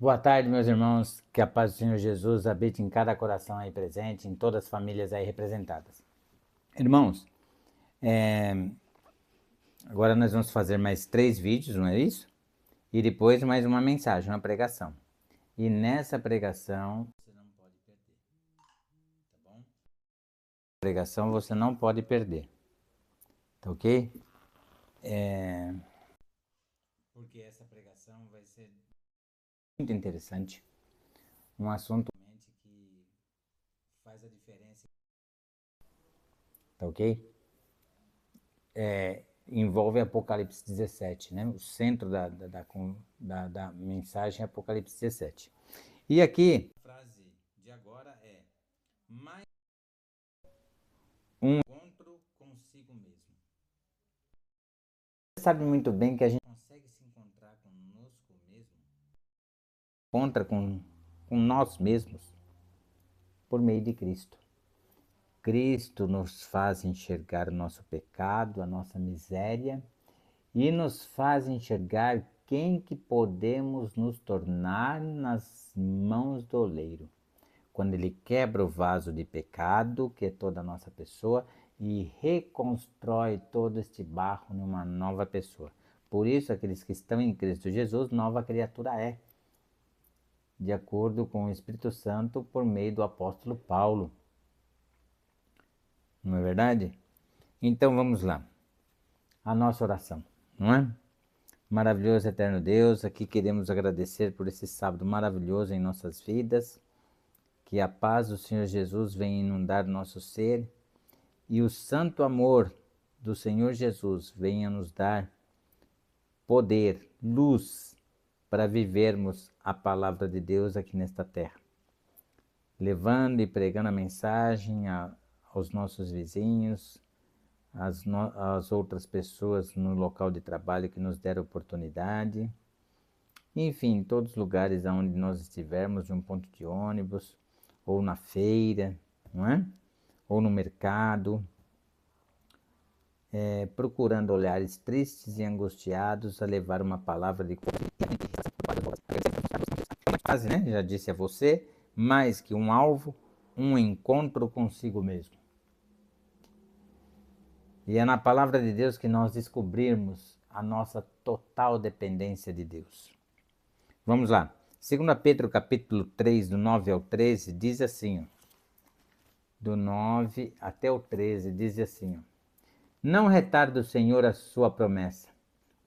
Boa tarde, meus irmãos. Que a paz do Senhor Jesus habite em cada coração aí presente, em todas as famílias aí representadas. Irmãos, agora nós vamos fazer mais 3 vídeos, não é isso? E depois mais uma mensagem, uma pregação. E nessa pregação, você não pode perder, tá bom? Pregação você não pode perder, tá ok? Porque essa pregação vai ser muito interessante, um assunto que faz a diferença, tá ok? Envolve Apocalipse 17, né? O centro da mensagem é Apocalipse 17. E aqui, a frase de agora é mais um encontro consigo mesmo. Você sabe muito bem que a gente consegue se encontrar conosco mesmo, encontra com nós mesmos, por meio de Cristo. Cristo nos faz enxergar o nosso pecado, a nossa miséria, e nos faz enxergar quem que podemos nos tornar nas mãos do oleiro. Quando ele quebra o vaso de pecado, que é toda a nossa pessoa, e reconstrói todo este barro numa nova pessoa. Por isso, aqueles que estão em Cristo Jesus, nova criatura é, de acordo com o Espírito Santo, por meio do apóstolo Paulo. Não é verdade? Então vamos lá. A nossa oração, não é? Maravilhoso eterno Deus, aqui queremos agradecer por esse sábado maravilhoso em nossas vidas, que a paz do Senhor Jesus venha inundar nosso ser e o santo amor do Senhor Jesus venha nos dar poder, luz para vivermos a palavra de Deus aqui nesta terra, levando e pregando a mensagem aos nossos vizinhos, às outras pessoas no local de trabalho que nos deram oportunidade. Enfim, em todos os lugares onde nós estivermos, de um ponto de ônibus, ou na feira, não é? Ou no mercado, procurando olhares tristes e angustiados a levar uma palavra de quase, né? Já disse a você, mais que um alvo, um encontro consigo mesmo. E é na palavra de Deus que nós descobrirmos a nossa total dependência de Deus. Vamos lá. 2 Pedro capítulo 3, do 9 ao 13, diz assim, do 9 até o 13, diz assim, não retarda o Senhor a sua promessa,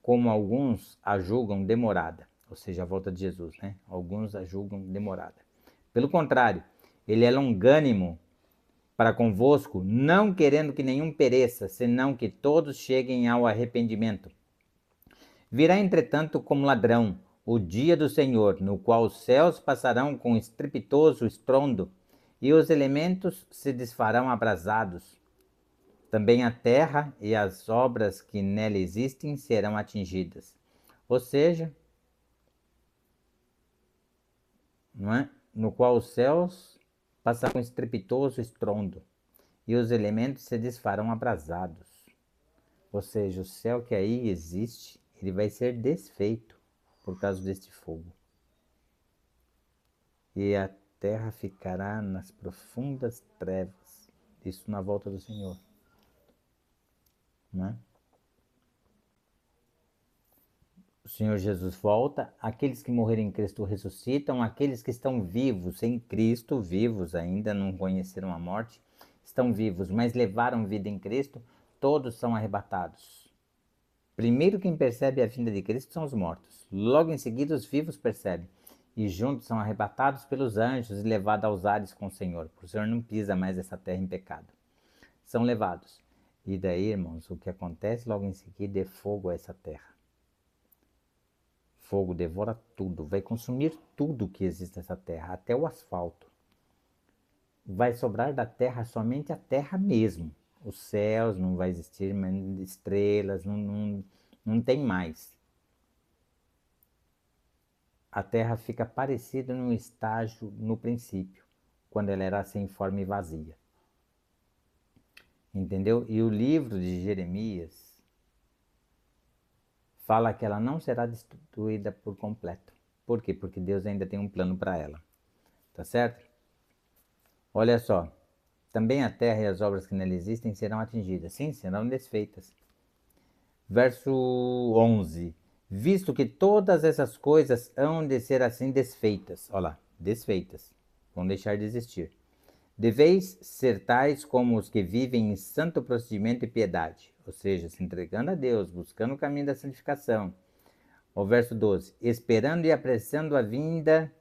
como alguns a julgam demorada, ou seja, a volta de Jesus, né? Alguns a julgam demorada. Pelo contrário, ele é longânimo para convosco, não querendo que nenhum pereça, senão que todos cheguem ao arrependimento. Virá, entretanto, como ladrão o dia do Senhor, no qual os céus passarão com estrepitoso estrondo, e os elementos se desfarão abrasados. Também a terra e as obras que nela existem serão atingidas. Ou seja, não é? No qual os céus passarão com estrepitoso estrondo, e os elementos se desfarão abrasados. Ou seja, o céu que aí existe, ele vai ser desfeito por causa deste fogo. E a terra ficará nas profundas trevas. Isso na volta do Senhor. Né? O Senhor Jesus volta, aqueles que morrerem em Cristo ressuscitam, aqueles que estão vivos em Cristo, vivos ainda, não conheceram a morte, estão vivos, mas levaram vida em Cristo, todos são arrebatados. Primeiro quem percebe a vinda de Cristo são os mortos, logo em seguida os vivos percebem, e juntos são arrebatados pelos anjos e levados aos ares com o Senhor, porque o Senhor não pisa mais essa terra em pecado. São levados. E daí, irmãos, o que acontece logo em seguida é fogo a essa terra. Fogo devora tudo, vai consumir tudo que existe nessa terra, até o asfalto. Vai sobrar da terra somente a terra mesmo. Os céus não vai existir, estrelas, não tem mais. A terra fica parecida num estágio no princípio, quando ela era sem forma e vazia. Entendeu? E o livro de Jeremias fala que ela não será destruída por completo. Por quê? Porque Deus ainda tem um plano para ela. Tá certo? Olha só. Também a terra e as obras que nela existem serão atingidas. Sim, serão desfeitas. Verso 11. Visto que todas essas coisas hão de ser assim desfeitas. Olha lá, desfeitas. Vão deixar de existir. Deveis ser tais como os que vivem em santo procedimento e piedade. Ou seja, se entregando a Deus, buscando o caminho da santificação. O verso 12. Esperando e apressando a vinda.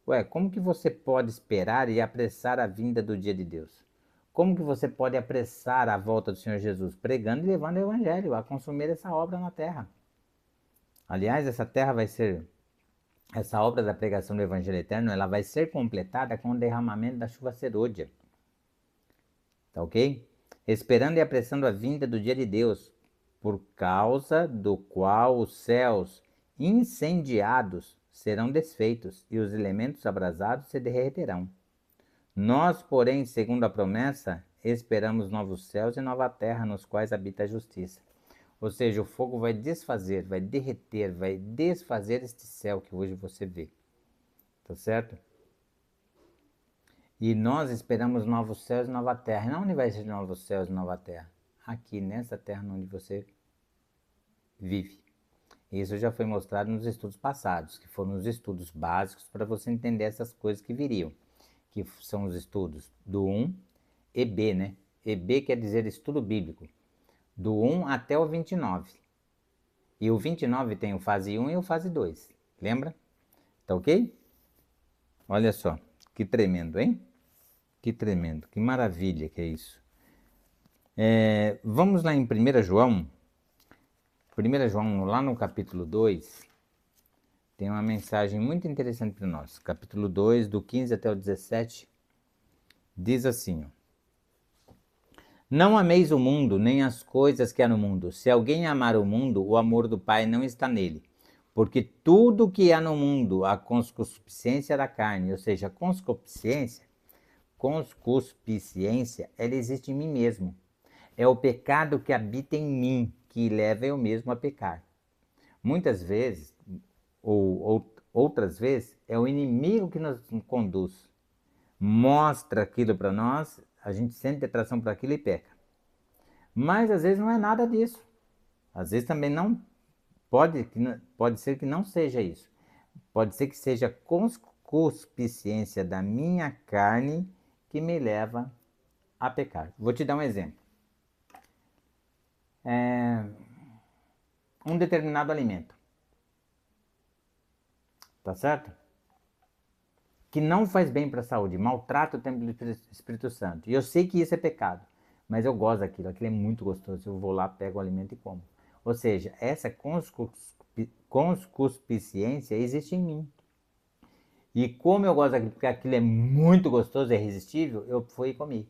Ué, como que você pode esperar e apressar a vinda do dia de Deus? Como que você pode apressar a volta do Senhor Jesus? Pregando e levando o Evangelho, a consumir essa obra na terra. Aliás, essa obra da pregação do Evangelho Eterno, ela vai ser completada com o derramamento da chuva serôdia. Tá ok? Esperando e apressando a vinda do dia de Deus, por causa do qual os céus incendiados serão desfeitos e os elementos abrasados se derreterão. Nós, porém, segundo a promessa, esperamos novos céus e nova terra nos quais habita a justiça. Ou seja, o fogo vai desfazer, vai derreter, vai desfazer este céu que hoje você vê. Tá certo? E nós esperamos novos céus e nova terra. E não onde vai ser novos céus e nova terra? Aqui, nessa terra onde você vive. Isso já foi mostrado nos estudos passados, que foram os estudos básicos para você entender essas coisas que viriam. Que são os estudos do 1 EB, né? EB quer dizer estudo bíblico, do 1 até o 29. E o 29 tem o fase 1 e o fase 2, lembra? Tá ok? Olha só, que tremendo, hein? Que tremendo, que maravilha que é isso. Vamos lá em 1 João. 1 João, lá no capítulo 2, tem uma mensagem muito interessante para nós. Capítulo 2, do 15 até o 17, diz assim, ó. Não ameis o mundo, nem as coisas que há no mundo. Se alguém amar o mundo, o amor do Pai não está nele. Porque tudo que há no mundo, a concupiscência da carne, ou seja, a concupiscência, ela existe em mim mesmo. É o pecado que habita em mim, que leva eu mesmo a pecar. Muitas vezes, ou outras vezes, é o inimigo que nos conduz. Mostra aquilo para nós, a gente sente atração por aquilo e peca. Mas às vezes não é nada disso. Às vezes também não pode ser que não seja isso. Pode ser que seja concupiscência da minha carne que me leva a pecar. Vou te dar um exemplo. Um determinado alimento. Tá certo? Que não faz bem para a saúde, maltrata o templo do Espírito Santo. E eu sei que isso é pecado, mas eu gosto daquilo, aquilo é muito gostoso. Eu vou lá, pego o alimento e como. Ou seja, essa concupiscência existe em mim. E como eu gosto daquilo, porque aquilo é muito gostoso, é irresistível, eu fui e comi.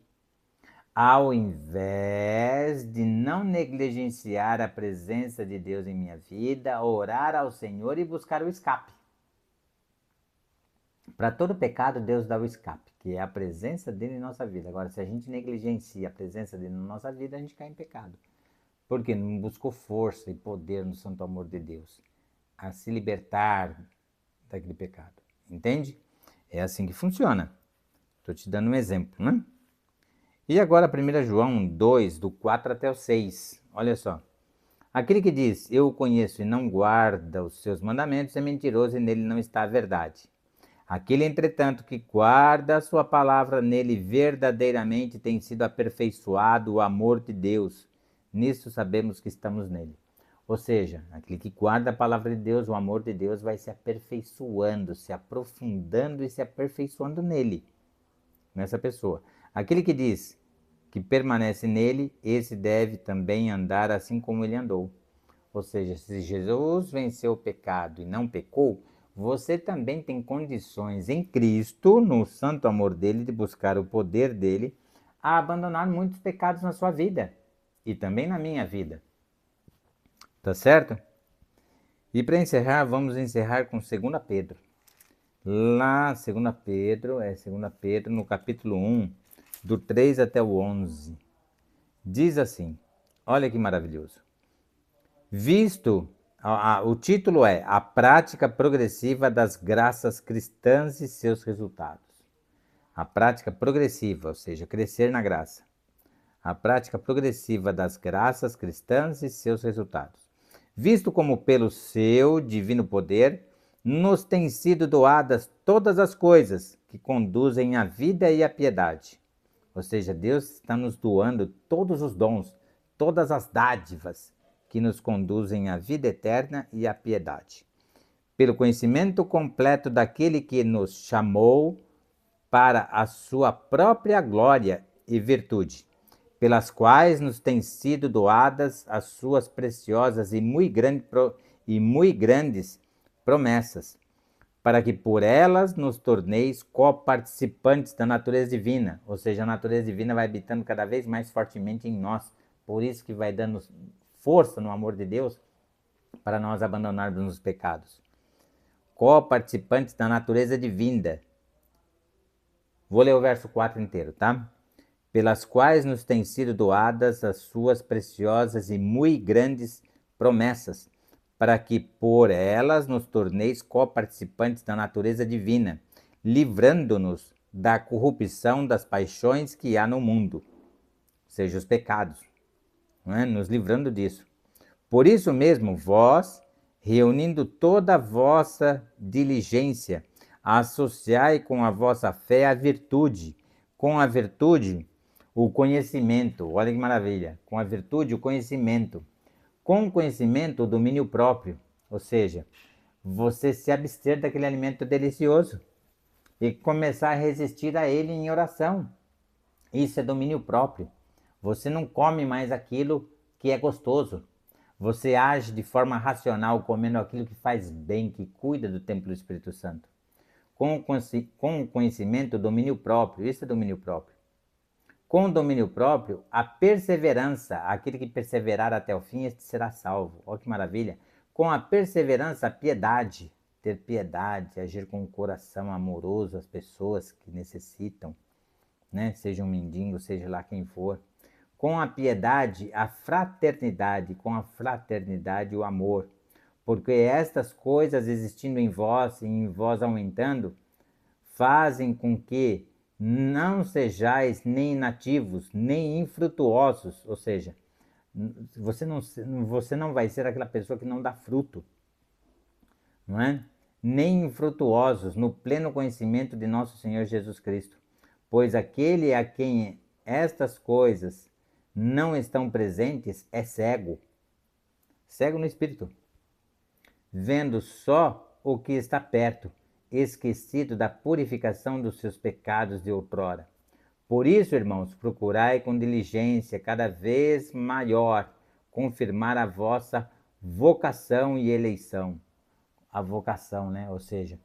Ao invés de não negligenciar a presença de Deus em minha vida, orar ao Senhor e buscar o escape. Para todo pecado, Deus dá o escape, que é a presença dele em nossa vida. Agora, se a gente negligencia a presença dele na nossa vida, a gente cai em pecado. Porque não buscou força e poder no santo amor de Deus a se libertar daquele pecado. Entende? É assim que funciona. Estou te dando um exemplo, né? E agora 1 João 2, do 4 até o 6. Olha só. Aquele que diz, eu o conheço e não guarda os seus mandamentos, é mentiroso e nele não está a verdade. Aquele, entretanto, que guarda a sua palavra, nele verdadeiramente tem sido aperfeiçoado o amor de Deus. Nisso sabemos que estamos nele. Ou seja, aquele que guarda a palavra de Deus, o amor de Deus vai se aperfeiçoando, se aprofundando e se aperfeiçoando nele, nessa pessoa. Aquele que diz que permanece nele, esse deve também andar assim como ele andou. Ou seja, se Jesus venceu o pecado e não pecou, você também tem condições em Cristo, no santo amor dele, de buscar o poder dele, a abandonar muitos pecados na sua vida e também na minha vida. Tá certo? E para encerrar, vamos encerrar com 2 Pedro. Lá, 2 Pedro, no capítulo 1, do 3 até o 11. Diz assim, olha que maravilhoso. Visto O título é A Prática Progressiva das Graças Cristãs e Seus Resultados. A prática progressiva, ou seja, crescer na graça. A prática progressiva das graças cristãs e seus resultados. Visto como pelo seu divino poder, nos têm sido doadas todas as coisas que conduzem à vida e à piedade. Ou seja, Deus está nos doando todos os dons, todas as dádivas que nos conduzem à vida eterna e à piedade. Pelo conhecimento completo daquele que nos chamou para a sua própria glória e virtude, pelas quais nos têm sido doadas as suas preciosas e muito grandes promessas, para que por elas nos torneis coparticipantes da natureza divina, ou seja, a natureza divina vai habitando cada vez mais fortemente em nós, por isso que vai dando força no amor de Deus para nós abandonarmos os pecados. Coparticipantes da natureza divina. Vou ler o verso 4 inteiro, tá? Pelas quais nos têm sido doadas as suas preciosas e muito grandes promessas, para que por elas nos torneis coparticipantes da natureza divina, livrando-nos da corrupção das paixões que há no mundo, ou seja, os pecados, não é? Nos livrando disso. Por isso mesmo, vós, reunindo toda a vossa diligência, associai com a vossa fé a virtude, com a virtude o conhecimento, olha que maravilha, com a virtude o conhecimento, com o conhecimento o domínio próprio, ou seja, você se abster daquele alimento delicioso e começar a resistir a ele em oração. Isso é domínio próprio. Você não come mais aquilo que é gostoso. Você age de forma racional, comendo aquilo que faz bem, que cuida do templo do Espírito Santo. Com o conhecimento, o domínio próprio, isso é domínio próprio. Com o domínio próprio, a perseverança, aquele que perseverar até o fim, este será salvo. Olha que maravilha. Com a perseverança, a piedade, ter piedade, agir com um coração amoroso às pessoas que necessitam, né? Seja um mendigo, seja lá quem for. Com a piedade, a fraternidade, com a fraternidade, o amor. Porque estas coisas existindo em vós e em vós aumentando, fazem com que não sejais nem inativos, nem infrutuosos, ou seja, você não vai ser aquela pessoa que não dá fruto, não é? Nem infrutuosos no pleno conhecimento de nosso Senhor Jesus Cristo, pois aquele a quem estas coisas não estão presentes é cego, cego no espírito, vendo só o que está perto, esquecido da purificação dos seus pecados de outrora. Por isso, irmãos, procurai com diligência cada vez maior confirmar a vossa vocação e eleição. A vocação, né? Ou seja,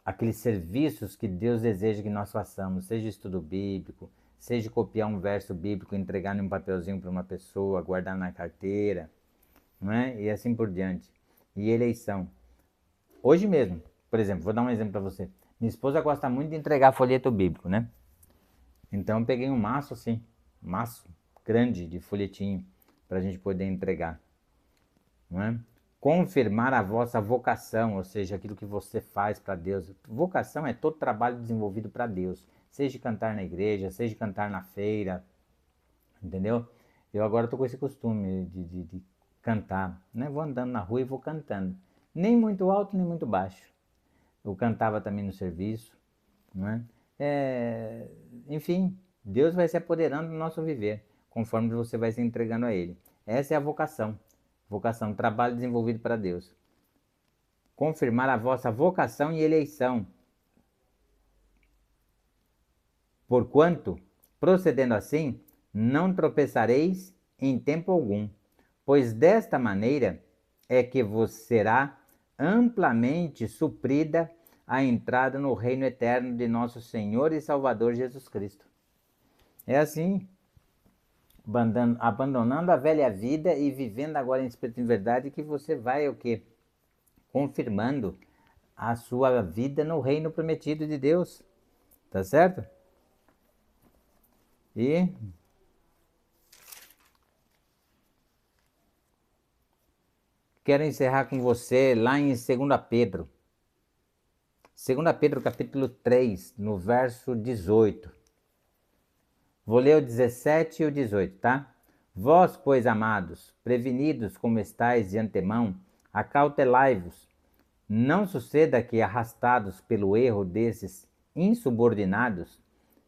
aqueles serviços que Deus deseja que nós façamos, seja estudo bíblico, seja copiar um verso bíblico, entregar em um papelzinho para uma pessoa, guardar na carteira, não é? E assim por diante. E eleição. Hoje mesmo, por exemplo, vou dar um exemplo para você. Minha esposa gosta muito de entregar folheto bíblico, né? Então eu peguei um maço assim, um maço grande de folhetinho para a gente poder entregar, não é? Confirmar a vossa vocação, ou seja, aquilo que você faz para Deus. Vocação é todo trabalho desenvolvido para Deus, seja cantar na igreja, seja cantar na feira, entendeu? Eu agora estou com esse costume de cantar, né? Vou andando na rua e vou cantando, nem muito alto nem muito baixo. Eu cantava também no serviço, não é? Enfim, Deus vai se apoderando do nosso viver, conforme você vai se entregando a Ele. Essa é a vocação. Vocação, trabalho desenvolvido para Deus. Confirmar a vossa vocação e eleição. Porquanto, procedendo assim, não tropeçareis em tempo algum, pois desta maneira é que vos será amplamente suprida a entrada no reino eterno de nosso Senhor e Salvador Jesus Cristo. É assim, abandonando a velha vida e vivendo agora em espírito e em verdade, que você vai o quê? Confirmando a sua vida no reino prometido de Deus. Tá certo? quero encerrar com você lá em 2 Pedro. 2 Pedro capítulo 3, no verso 18. Vou ler o 17 e o 18, tá? Vós, pois, amados, prevenidos como estáis de antemão, acautelai-vos. Não suceda que, arrastados pelo erro desses insubordinados,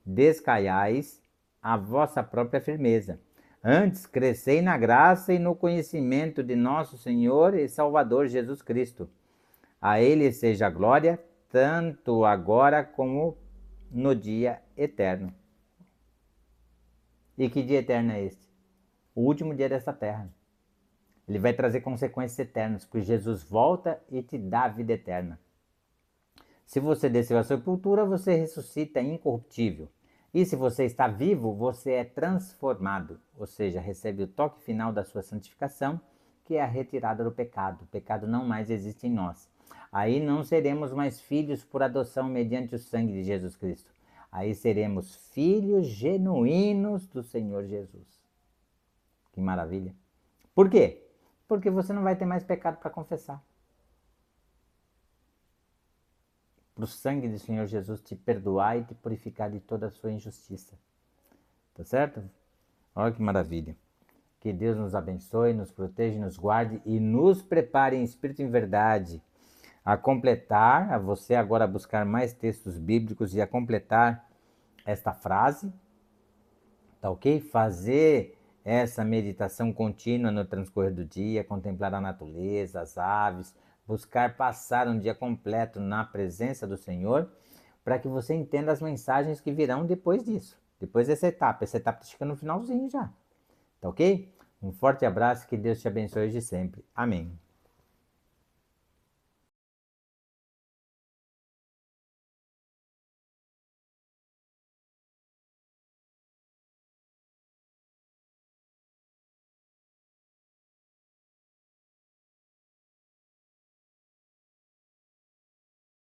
descaiais a vossa própria firmeza. Antes, crescei na graça e no conhecimento de nosso Senhor e Salvador Jesus Cristo. A Ele seja a glória, tanto agora como no dia eterno. E que dia eterno é este? O último dia desta terra. Ele vai trazer consequências eternas, porque Jesus volta e te dá a vida eterna. Se você desceu à sepultura, você ressuscita incorruptível. E se você está vivo, você é transformado, ou seja, recebe o toque final da sua santificação, que é a retirada do pecado. O pecado não mais existe em nós. Aí não seremos mais filhos por adoção mediante o sangue de Jesus Cristo. Aí seremos filhos genuínos do Senhor Jesus. Que maravilha! Por quê? Porque você não vai ter mais pecado para confessar. Para o sangue do Senhor Jesus te perdoar e te purificar de toda a sua injustiça. Tá certo? Olha que maravilha. Que Deus nos abençoe, nos proteja, nos guarde e nos prepare em espírito e em verdade a completar, a você agora buscar mais textos bíblicos e a completar esta frase, tá ok? Fazer essa meditação contínua no transcorrer do dia, contemplar a natureza, as aves, buscar passar um dia completo na presença do Senhor, para que você entenda as mensagens que virão depois disso, depois dessa etapa. Essa etapa está chegando no finalzinho já, tá ok? Um forte abraço, que Deus te abençoe hoje e sempre. Amém.